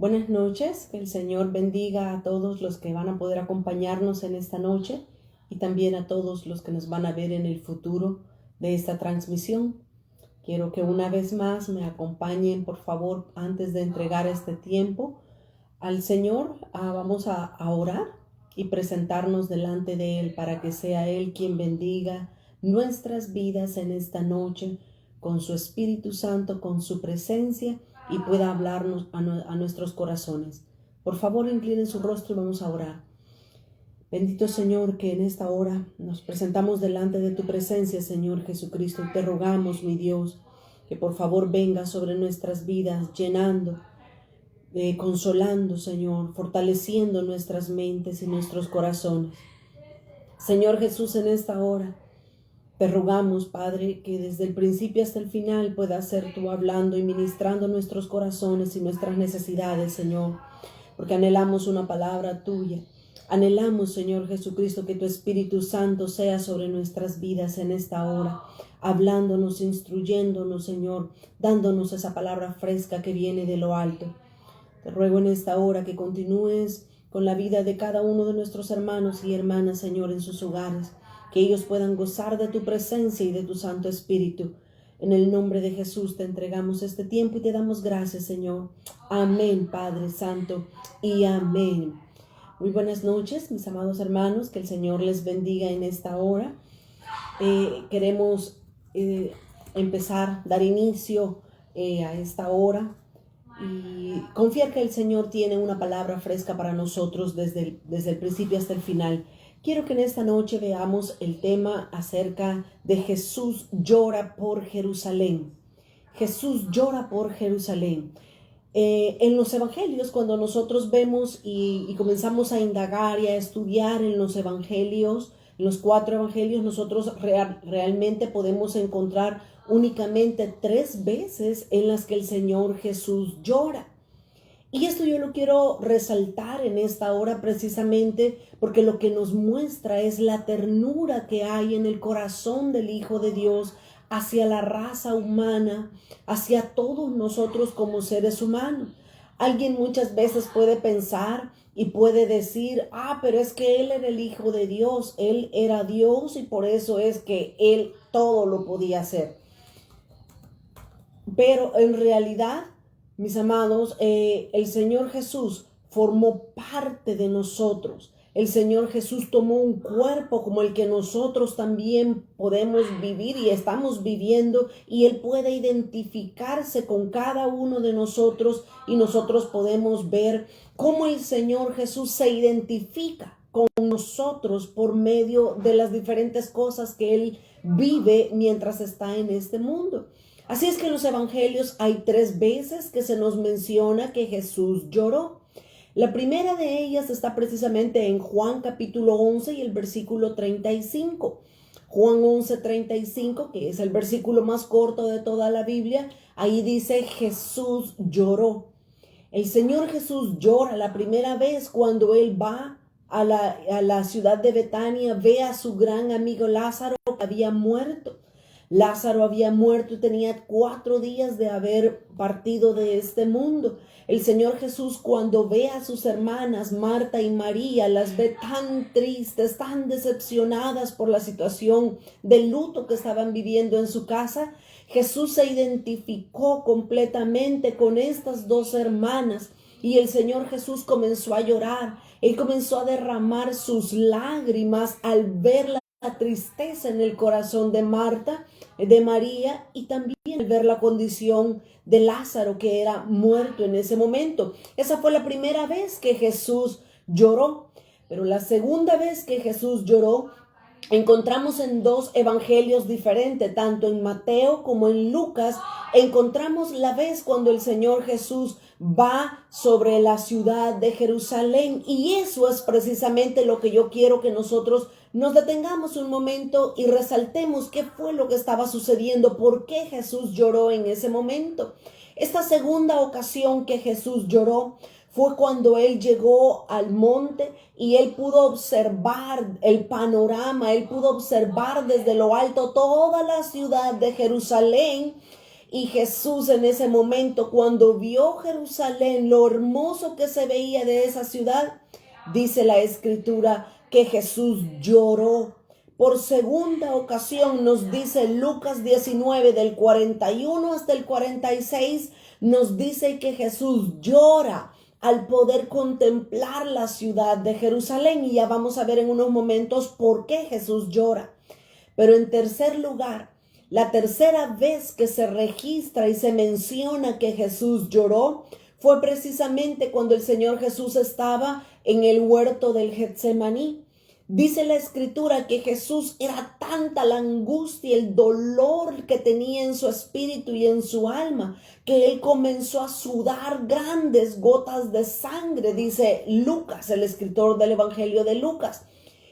Buenas noches, que el Señor bendiga a todos los que van a poder acompañarnos en esta noche y también a todos los que nos van a ver en el futuro de esta transmisión. Quiero que una vez más me acompañen, por favor, antes de entregar este tiempo al Señor. Vamos a orar y presentarnos delante de Él para que sea Él quien bendiga nuestras vidas en esta noche con su Espíritu Santo, con su presencia, y pueda hablarnos a nuestros corazones. Por favor, inclinen su rostro y vamos a orar. Bendito Señor, que en esta hora nos presentamos delante de tu presencia, Señor Jesucristo, y te rogamos, mi Dios, que por favor venga sobre nuestras vidas, llenando, consolando, Señor, fortaleciendo nuestras mentes y nuestros corazones. Señor Jesús, en esta hora te rogamos, Padre, que desde el principio hasta el final puedas ser tú hablando y ministrando nuestros corazones y nuestras necesidades, Señor, porque anhelamos una palabra tuya. Anhelamos, Señor Jesucristo, que tu Espíritu Santo sea sobre nuestras vidas en esta hora, hablándonos, instruyéndonos, Señor, dándonos esa palabra fresca que viene de lo alto. Te ruego en esta hora que continúes con la vida de cada uno de nuestros hermanos y hermanas, Señor, en sus hogares, que ellos puedan gozar de tu presencia y de tu Santo Espíritu. En el nombre de Jesús te entregamos este tiempo y te damos gracias, Señor. Amén, Padre Santo, y amén. Muy buenas noches, mis amados hermanos, que el Señor les bendiga en esta hora. Queremos dar inicio a esta hora y confiar que el Señor tiene una palabra fresca para nosotros desde el principio hasta el final. Quiero que en esta noche veamos el tema acerca de Jesús llora por Jerusalén. Jesús llora por Jerusalén. En los evangelios, cuando nosotros vemos y comenzamos a indagar y a estudiar en los evangelios, en los 4 evangelios, nosotros realmente podemos encontrar únicamente 3 veces en las que el Señor Jesús llora. Y esto yo lo quiero resaltar en esta hora precisamente porque lo que nos muestra es la ternura que hay en el corazón del Hijo de Dios hacia la raza humana, hacia todos nosotros como seres humanos. Alguien muchas veces puede pensar y puede decir, pero es que Él era el Hijo de Dios, Él era Dios y por eso es que Él todo lo podía hacer. Pero en realidad, mis amados, el Señor Jesús formó parte de nosotros. El Señor Jesús tomó un cuerpo como el que nosotros también podemos vivir y estamos viviendo, y Él puede identificarse con cada uno de nosotros y nosotros podemos ver cómo el Señor Jesús se identifica con nosotros por medio de las diferentes cosas que Él vive mientras está en este mundo. Así es que en los evangelios hay 3 veces que se nos menciona que Jesús lloró. La primera de ellas está precisamente en Juan capítulo 11 y el versículo 35. Juan 11:35, que es el versículo más corto de toda la Biblia, ahí dice Jesús lloró. El Señor Jesús llora la primera vez cuando Él va a la ciudad de Betania, ve a su gran amigo Lázaro que había muerto. Lázaro había muerto y tenía 4 días de haber partido de este mundo. El Señor Jesús, cuando ve a sus hermanas Marta y María, las ve tan tristes, tan decepcionadas por la situación de luto que estaban viviendo en su casa. Jesús se identificó completamente con estas 2 hermanas y el Señor Jesús comenzó a llorar. Él comenzó a derramar sus lágrimas al ver la tristeza en el corazón de Marta, de María, y también al ver la condición de Lázaro, que era muerto en ese momento. Esa fue la primera vez que Jesús lloró. Pero la segunda vez que Jesús lloró encontramos en 2 evangelios diferentes, tanto en Mateo como en Lucas. Encontramos la vez cuando el Señor Jesús va sobre la ciudad de Jerusalén, y eso es precisamente lo que yo quiero que nosotros nos detengamos un momento y resaltemos qué fue lo que estaba sucediendo, por qué Jesús lloró en ese momento. Esta segunda ocasión que Jesús lloró fue cuando Él llegó al monte y Él pudo observar el panorama, Él pudo observar desde lo alto toda la ciudad de Jerusalén. Y Jesús en ese momento, cuando vio Jerusalén, lo hermoso que se veía de esa ciudad, dice la Escritura que Jesús lloró. Por segunda ocasión nos dice Lucas 19 del 41 hasta el 46, nos dice que Jesús llora al poder contemplar la ciudad de Jerusalén. Y ya vamos a ver en unos momentos por qué Jesús llora. Pero en tercer lugar, la tercera vez que se registra y se menciona que Jesús lloró fue precisamente cuando el Señor Jesús estaba en el huerto del Getsemaní. Dice la Escritura que Jesús era tanta la angustia, el dolor que tenía en su espíritu y en su alma, que él comenzó a sudar grandes gotas de sangre, dice Lucas, el escritor del Evangelio de Lucas.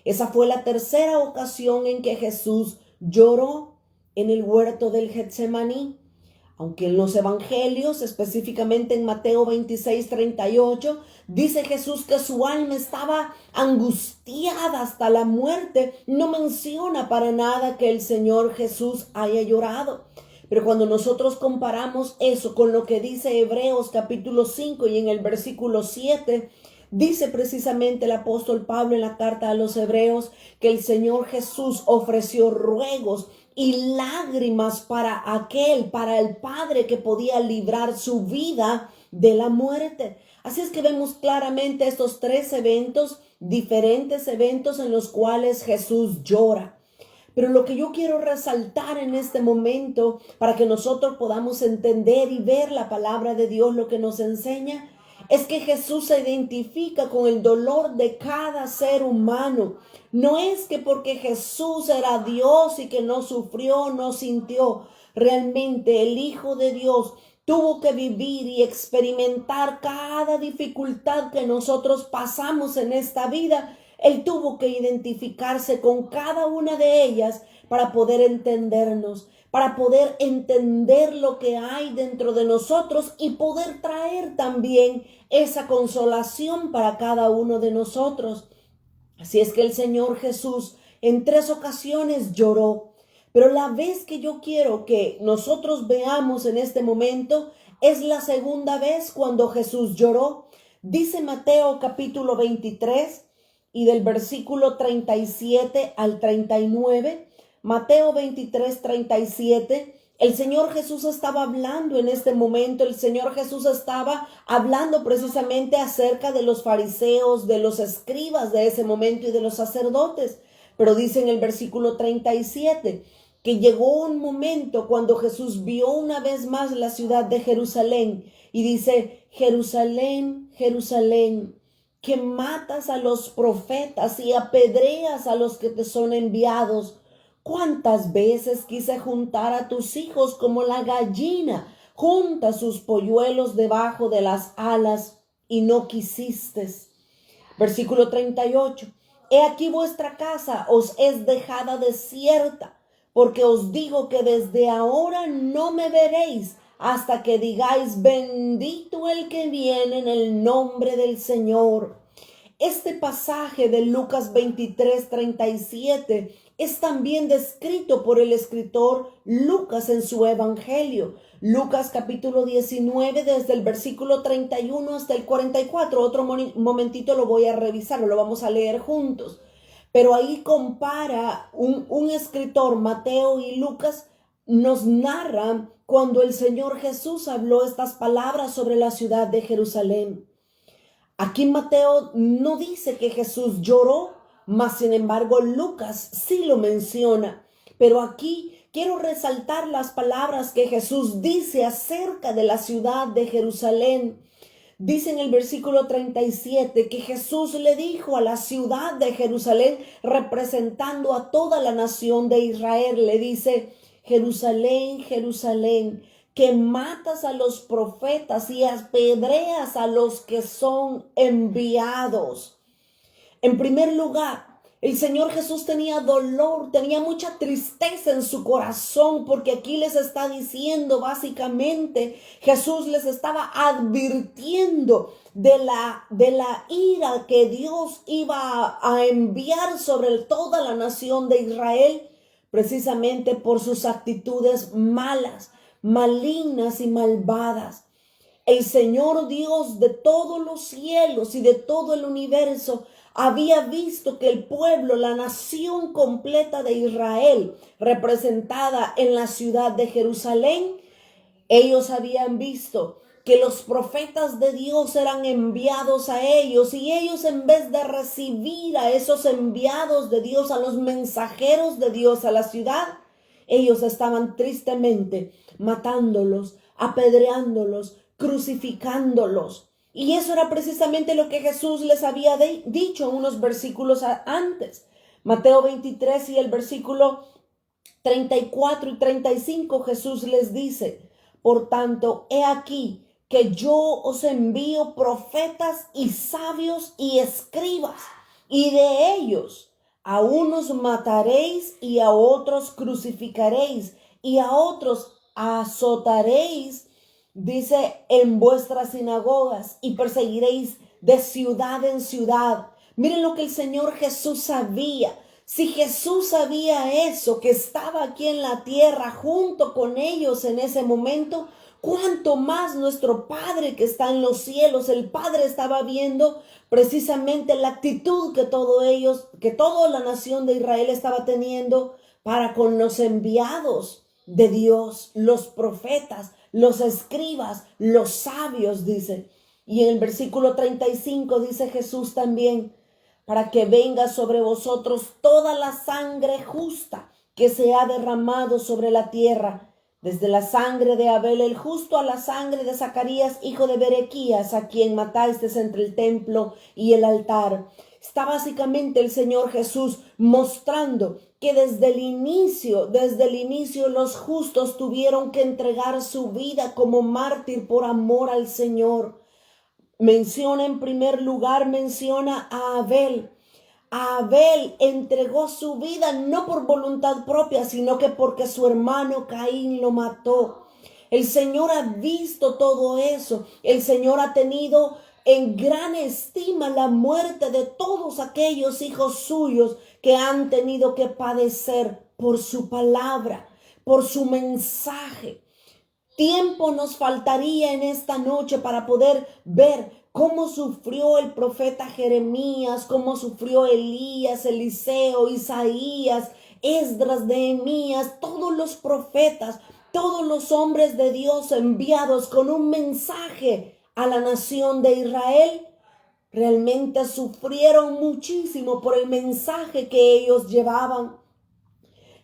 Esa fue la tercera ocasión en que Jesús lloró en el huerto del Getsemaní. Aunque en los evangelios, específicamente en Mateo 26:38, dice Jesús que su alma estaba angustiada hasta la muerte, no menciona para nada que el Señor Jesús haya llorado. Pero cuando nosotros comparamos eso con lo que dice Hebreos capítulo 5 y en el versículo 7, dice precisamente el apóstol Pablo en la carta a los Hebreos que el Señor Jesús ofreció ruegos y lágrimas para el Padre que podía librar su vida de la muerte. Así es que vemos claramente estos tres eventos, diferentes eventos en los cuales Jesús llora. Pero lo que yo quiero resaltar en este momento, para que nosotros podamos entender y ver la palabra de Dios, lo que nos enseña, es que Jesús se identifica con el dolor de cada ser humano. No es que porque Jesús era Dios y que no sufrió, no sintió. Realmente el Hijo de Dios tuvo que vivir y experimentar cada dificultad que nosotros pasamos en esta vida. Él tuvo que identificarse con cada una de ellas para poder entendernos, para poder entender lo que hay dentro de nosotros y poder traer también esa consolación para cada uno de nosotros. Así es que el Señor Jesús en 3 ocasiones lloró. Pero la vez que yo quiero que nosotros veamos en este momento es la segunda vez cuando Jesús lloró. Dice Mateo capítulo 23 y del versículo 37 al 39. Mateo 23, 37. El Señor Jesús estaba hablando en este momento, el Señor Jesús estaba hablando precisamente acerca de los fariseos, de los escribas de ese momento y de los sacerdotes. Pero dice en el versículo 37 que llegó un momento cuando Jesús vio una vez más la ciudad de Jerusalén y dice: Jerusalén, Jerusalén, que matas a los profetas y apedreas a los que te son enviados. ¿Cuántas veces quise juntar a tus hijos como la gallina junta sus polluelos debajo de las alas y no quisiste? Versículo 38. He aquí vuestra casa os es dejada desierta, porque os digo que desde ahora no me veréis hasta que digáis: bendito el que viene en el nombre del Señor. Este pasaje de Lucas 23, 37 es también descrito por el escritor Lucas en su evangelio. Lucas capítulo 19, desde el versículo 31 hasta el 44. Otro momentito lo voy a revisar, lo vamos a leer juntos. Pero ahí compara un escritor, Mateo y Lucas, nos narran cuando el Señor Jesús habló estas palabras sobre la ciudad de Jerusalén. Aquí Mateo no dice que Jesús lloró, mas sin embargo Lucas sí lo menciona. Pero aquí quiero resaltar las palabras que Jesús dice acerca de la ciudad de Jerusalén. Dice en el versículo 37 que Jesús le dijo a la ciudad de Jerusalén, representando a toda la nación de Israel, le dice: Jerusalén, Jerusalén, que matas a los profetas y apedreas a los que son enviados. En primer lugar, el Señor Jesús tenía dolor, tenía mucha tristeza en su corazón, porque aquí les está diciendo básicamente, Jesús les estaba advirtiendo de la ira que Dios iba a enviar sobre toda la nación de Israel, precisamente por sus actitudes malas, malignas y malvadas. El Señor Dios de todos los cielos y de todo el universo había visto que el pueblo, la nación completa de Israel, representada en la ciudad de Jerusalén, ellos habían visto que los profetas de Dios eran enviados a ellos, y ellos, en vez de recibir a esos enviados de Dios, a los mensajeros de Dios a la ciudad, ellos estaban tristemente matándolos, apedreándolos, crucificándolos. Y eso era precisamente lo que Jesús les había dicho unos versículos antes. Mateo 23 y el versículo 34 y 35, Jesús les dice: por tanto, he aquí que yo os envío profetas y sabios y escribas, y de ellos a unos mataréis y a otros crucificaréis y a otros azotaréis, dice, en vuestras sinagogas, y perseguiréis de ciudad en ciudad. Miren lo que el Señor Jesús sabía. Si Jesús sabía eso, que estaba aquí en la tierra junto con ellos en ese momento, cuánto más nuestro Padre que está en los cielos. El Padre estaba viendo precisamente la actitud que toda la nación de Israel estaba teniendo para con los enviados de Dios, los profetas, los escribas, los sabios, dice. Y en el versículo 35 dice Jesús también: para que venga sobre vosotros toda la sangre justa que se ha derramado sobre la tierra, desde la sangre de Abel el justo a la sangre de Zacarías, hijo de Berequías, a quien matasteis entre el templo y el altar. Está básicamente el Señor Jesús mostrando que desde el inicio los justos tuvieron que entregar su vida como mártir por amor al Señor. Menciona en primer lugar, menciona a Abel. Abel entregó su vida no por voluntad propia, sino que porque su hermano Caín lo mató. El Señor ha visto todo eso. El Señor ha tenido en gran estima la muerte de todos aquellos hijos suyos que han tenido que padecer por su palabra, por su mensaje. Tiempo nos faltaría en esta noche para poder ver cómo sufrió el profeta Jeremías, cómo sufrió Elías, Eliseo, Isaías, Esdras, Nehemías, todos los profetas, todos los hombres de Dios enviados con un mensaje a la nación de Israel. Realmente sufrieron muchísimo por el mensaje que ellos llevaban.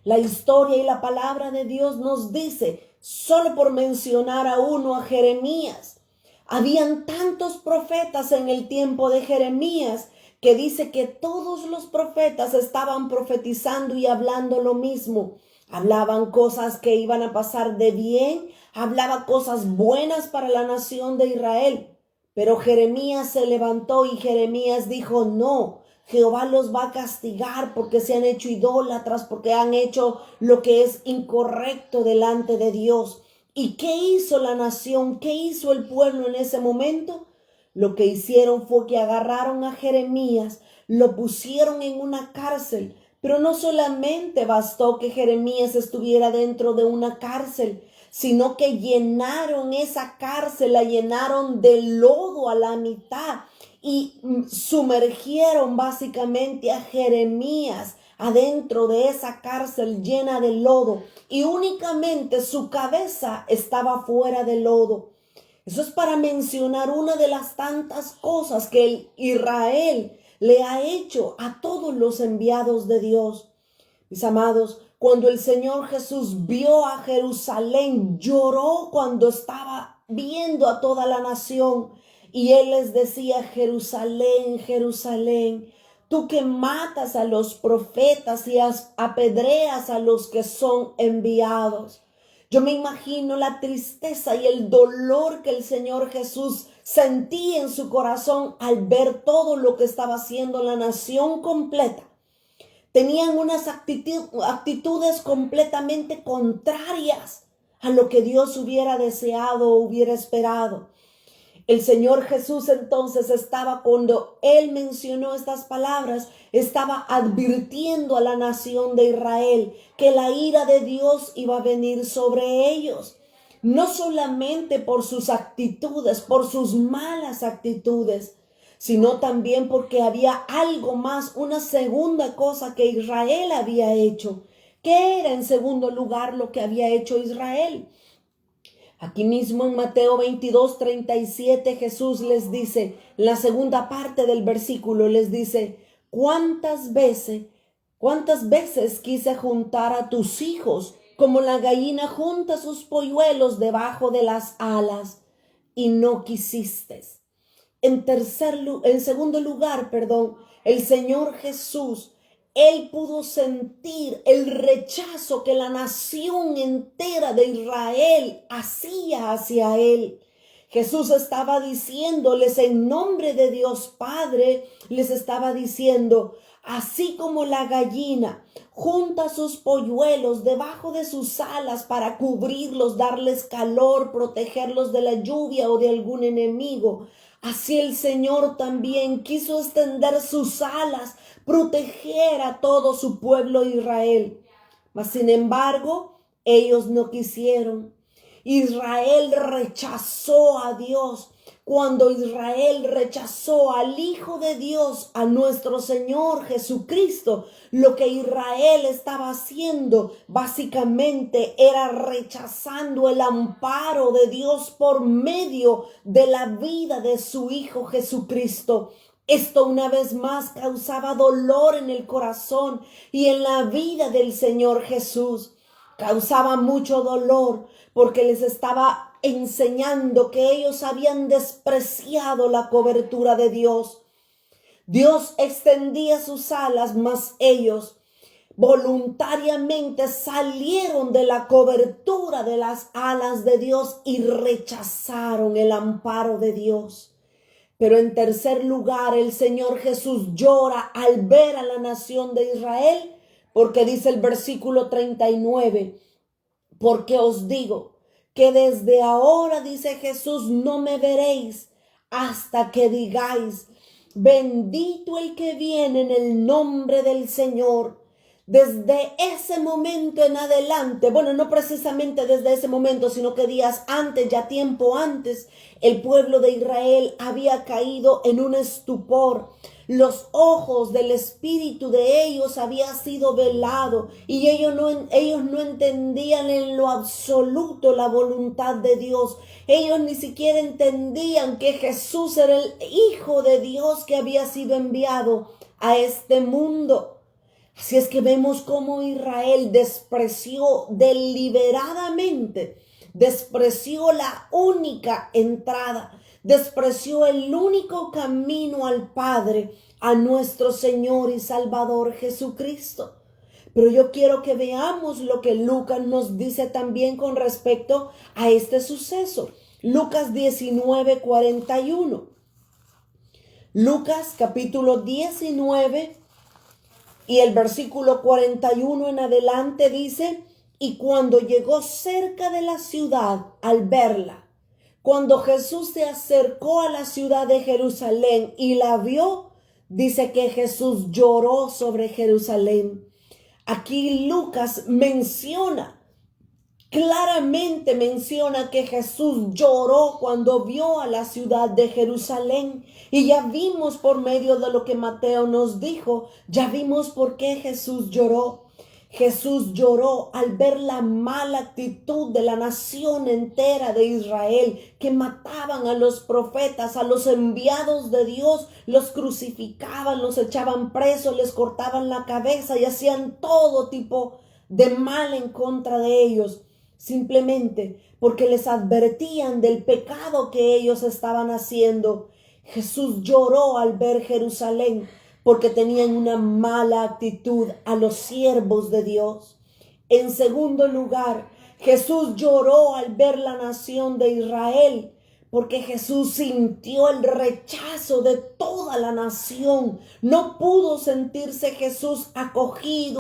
La historia y la palabra de Dios nos dice, solo por mencionar a uno, a Jeremías, habían tantos profetas en el tiempo de Jeremías que dice que todos los profetas estaban profetizando y hablando lo mismo. Hablaban cosas que iban a pasar de bien, hablaban cosas buenas para la nación de Israel. Pero Jeremías se levantó y Jeremías dijo: no, Jehová los va a castigar porque se han hecho idólatras, porque han hecho lo que es incorrecto delante de Dios. ¿Y qué hizo la nación? ¿Qué hizo el pueblo en ese momento? Lo que hicieron fue que agarraron a Jeremías, lo pusieron en una cárcel, pero no solamente bastó que Jeremías estuviera dentro de una cárcel, sino que llenaron esa cárcel, la llenaron de lodo a la mitad y sumergieron básicamente a Jeremías adentro de esa cárcel llena de lodo, y únicamente su cabeza estaba fuera del lodo. Eso es para mencionar una de las tantas cosas que Israel le ha hecho a todos los enviados de Dios. Mis amados, cuando el Señor Jesús vio a Jerusalén, lloró cuando estaba viendo a toda la nación. Y Él les decía: Jerusalén, Jerusalén, tú que matas a los profetas y apedreas a los que son enviados. Yo me imagino la tristeza y el dolor que el Señor Jesús sentía en su corazón al ver todo lo que estaba haciendo la nación completa. Tenían unas actitudes completamente contrarias a lo que Dios hubiera deseado o hubiera esperado. El Señor Jesús entonces cuando Él mencionó estas palabras, estaba advirtiendo a la nación de Israel que la ira de Dios iba a venir sobre ellos. no solamente por sus actitudes, por sus malas actitudes, sino también porque había algo más, una segunda cosa que Israel había hecho. ¿Qué era en segundo lugar lo que había hecho Israel? Aquí mismo en Mateo 22:37 Jesús les dice, la segunda parte del versículo les dice, ¿cuántas veces quise juntar a tus hijos como la gallina junta sus polluelos debajo de las alas y no quisiste? En segundo lugar, el Señor Jesús, Él pudo sentir el rechazo que la nación entera de Israel hacía hacia Él. Jesús estaba diciéndoles en nombre de Dios Padre, les estaba diciendo, así como la gallina junta sus polluelos debajo de sus alas para cubrirlos, darles calor, protegerlos de la lluvia o de algún enemigo, así el Señor también quiso extender sus alas, proteger a todo su pueblo Israel. Mas sin embargo, ellos no quisieron. Israel rechazó a Dios. Cuando Israel rechazó al Hijo de Dios, a nuestro Señor Jesucristo, lo que Israel estaba haciendo básicamente era rechazando el amparo de Dios por medio de la vida de su Hijo Jesucristo. Esto una vez más causaba dolor en el corazón y en la vida del Señor Jesús. Causaba mucho dolor porque les estaba enseñando que ellos habían despreciado la cobertura de Dios. Dios extendía sus alas, mas ellos voluntariamente salieron de la cobertura de las alas de Dios y rechazaron el amparo de Dios. Pero en tercer lugar, el Señor Jesús llora al ver a la nación de Israel, porque dice el versículo 39, porque os digo que desde ahora, dice Jesús, no me veréis hasta que digáis, bendito el que viene en el nombre del Señor. Desde ese momento en adelante, bueno, no precisamente desde ese momento, sino que días antes, ya tiempo antes, el pueblo de Israel había caído en un estupor. Los ojos del espíritu de ellos había sido velado y ellos no entendían en lo absoluto la voluntad de Dios. Ellos ni siquiera entendían que Jesús era el Hijo de Dios que había sido enviado a este mundo. Así es que vemos cómo Israel despreció deliberadamente, despreció la única entrada, despreció el único camino al Padre, a nuestro Señor y Salvador Jesucristo. Pero yo quiero que veamos lo que Lucas nos dice también con respecto a este suceso. Lucas 19:41. Lucas capítulo 19 y el versículo 41 en adelante dice, y cuando llegó cerca de la ciudad al verla, cuando Jesús se acercó a la ciudad de Jerusalén y la vio, dice que Jesús lloró sobre Jerusalén. Aquí Lucas claramente menciona que Jesús lloró cuando vio a la ciudad de Jerusalén. Y ya vimos por medio de lo que Mateo nos dijo, ya vimos por qué Jesús lloró. Jesús lloró al ver la mala actitud de la nación entera de Israel, que mataban a los profetas, a los enviados de Dios, los crucificaban, los echaban presos, les cortaban la cabeza y hacían todo tipo de mal en contra de ellos, simplemente porque les advertían del pecado que ellos estaban haciendo. Jesús lloró al ver Jerusalén porque tenían una mala actitud a los siervos de Dios. En segundo lugar, Jesús lloró al ver la nación de Israel porque Jesús sintió el rechazo de toda la nación. No pudo sentirse Jesús acogido